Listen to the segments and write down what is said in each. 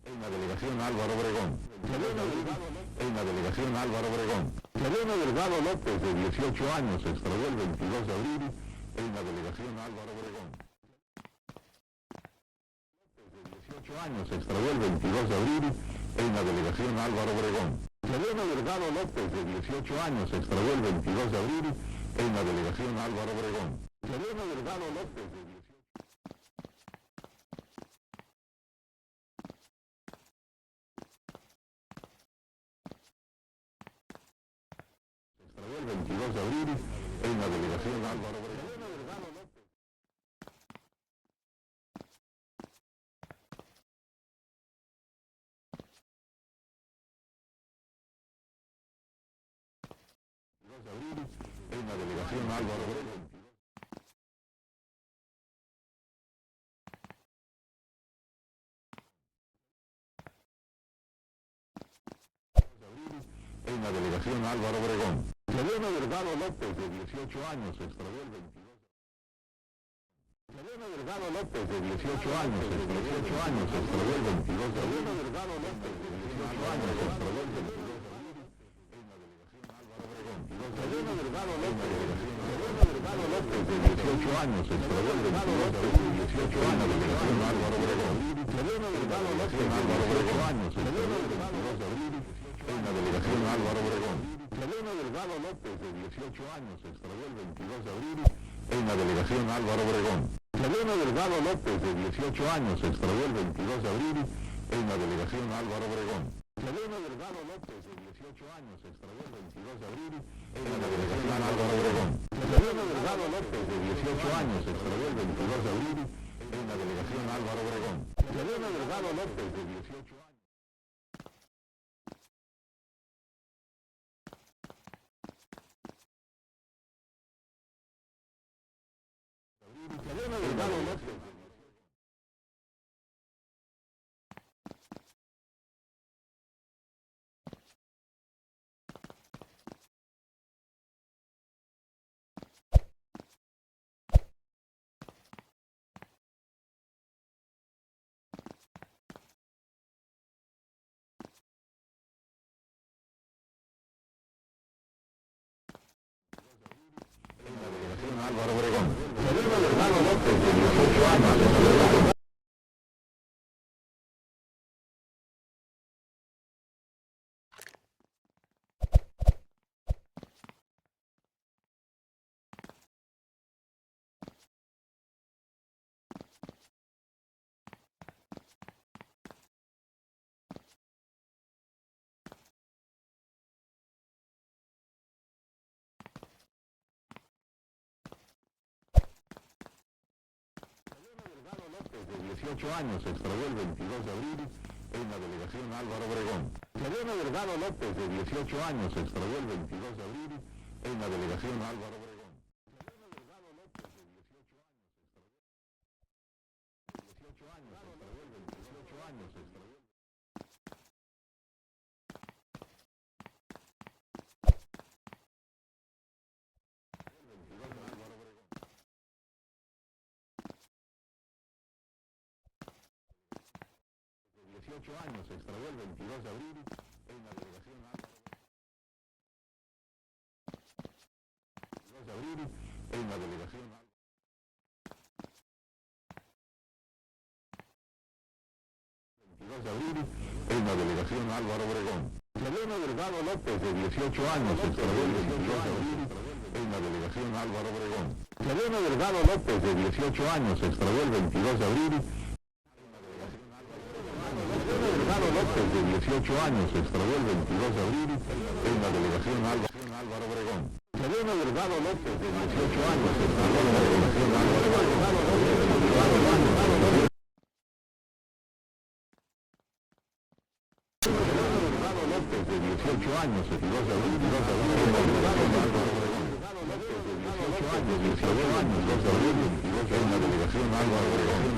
En la delegación Álvaro Obregón. En la delegación Álvaro Obregón. Mariano Delgado López, de 18 años, se extravió el 22 de abril en la delegación Álvaro Obregón. De 18 años, se extravió el 22 de abril en la delegación Álvaro Obregón. Mariano Delgado López, de 18 años, se extravió el 22 de abril en la delegación Álvaro Obregón. Mariano Delgado López, de 18 el 22 de abril en la delegación Álvaro Obregón. De abril en la delegación Álvaro Obregón. En la delegación Álvaro Obregón. Mariano Delgado López, de 18 años, se extravió el 22. Mariano Delgado López, de 18 años, se extravió el 22 de abril. Mariano Delgado López, de 18 años, se extravió el 22 de abril en la delegación Álvaro Obregón. Mariano Delgado López, de 18 años, se extravió el 22 de abril. 18 años, delegación Álvaro Obregón. Mariano Delgado López, de 18 años, se extravió el 22 de abril en la delegación Álvaro Obregón. Mariano Delgado López, de 18 años, se extravió el 22 de abril en la delegación Álvaro Obregón. Mariano Delgado López, de 18 años, se extravió el 22 de abril en la delegación Álvaro Obregón. Mariano Delgado López, de 18 años, se extravió el 22 de abril en la delegación Álvaro Obregón. Mariano Delgado López, de 18 años, se extravió el 22 de abril en la delegación Álvaro Obregón. Mariano Delgado López, de 18 años. Mariano Delgado López. En la delegación Álvaro Obregón. Mariano Delgado López, de 18 años. De 18 años, se extravió el 22 de abril en la delegación Álvaro Obregón. Mariano Delgado López, de 18 años, se extravió el 22 de abril en la delegación Álvaro Obregón. Mariano Delgado López, de 18 años, se extravió el 18 años, se extravió. De 18 años, se extravió el 22 de abril en la delegación Álvaro Obregón. 22 de abril en la delegación Álvaro. 22 de abril en la delegación Álvaro Obregón. Mariano Delgado López, de 18 años, se extravió el 22 de abril en la delegación Álvaro Obregón. Mariano Delgado López, de 18 años, se extravió el 22 de abril. Mariano Delgado López, de 18 años, se extravió el 22 de abril en la delegación Álvaro Obregón. Mariano Delgado López, de 18 años, se extravió en la delegación Álvaro Obregón. López, de 18 años, 22 de abril, 2 de abril, en la delegación Álvaro Obregón. López, de 18 años, 18 años, 2 de abril, 22 en la delegación Álvaro Obregón.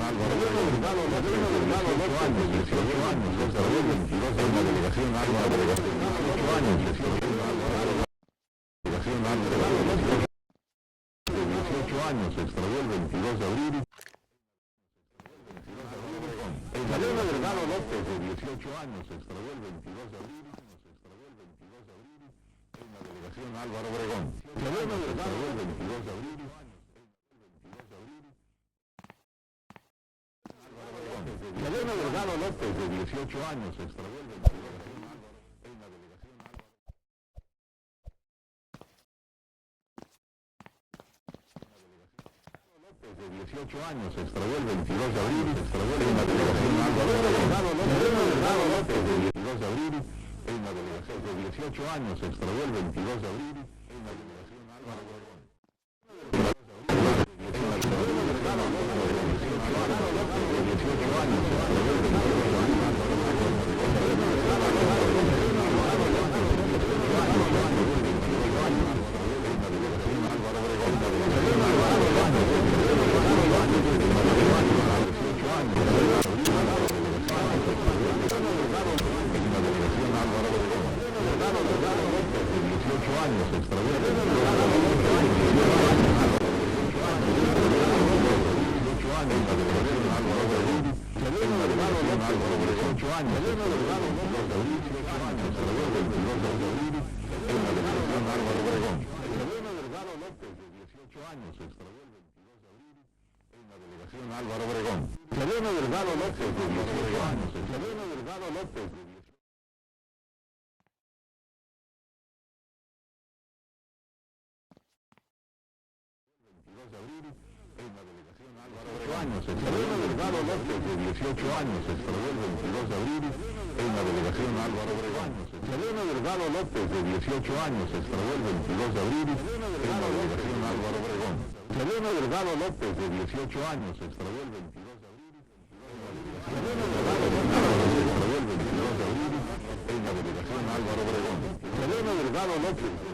López, de 18 años, 18 años, 2 de abril, 22 en la delegación Álvaro Obregón. 18 años, 18 en la delegación Álvaro Obregón. De 18 años, se extravió el 22 de abril. Selena Delgado López, de 18 años, se extravió el 22 de abril en la delegación Álvaro Obregón. Selena Delgado el 22 de abril. Selena Delgado López, de 18 años, se extravió el 22 de abril en la delegación López, de 18 años, se extravió el 22 de abril, en la delegación Álvaro Obregón. Selena Delgado López, de 22 de abril en la delegación de 18 años, se extravió el 22 de abril en la delegación Álvaro Obregón. Álvaro Obregón. Selena Delgado López, de 18 años. Selena Delgado López, de 22 de abril en la delegación Álvaro Obregón. Selena Delgado López, de 18 años, se extravió el 22 de abril en la delegación Álvaro Obregón. Selena Delgado López, de 18 años, se extravió el 22 de abril en la delegación Álvaro Obregón. Selena Delgado López, de 18 años, se extravió el 22 de abril en la delegación Álvaro Obregón. Selena Delgado López.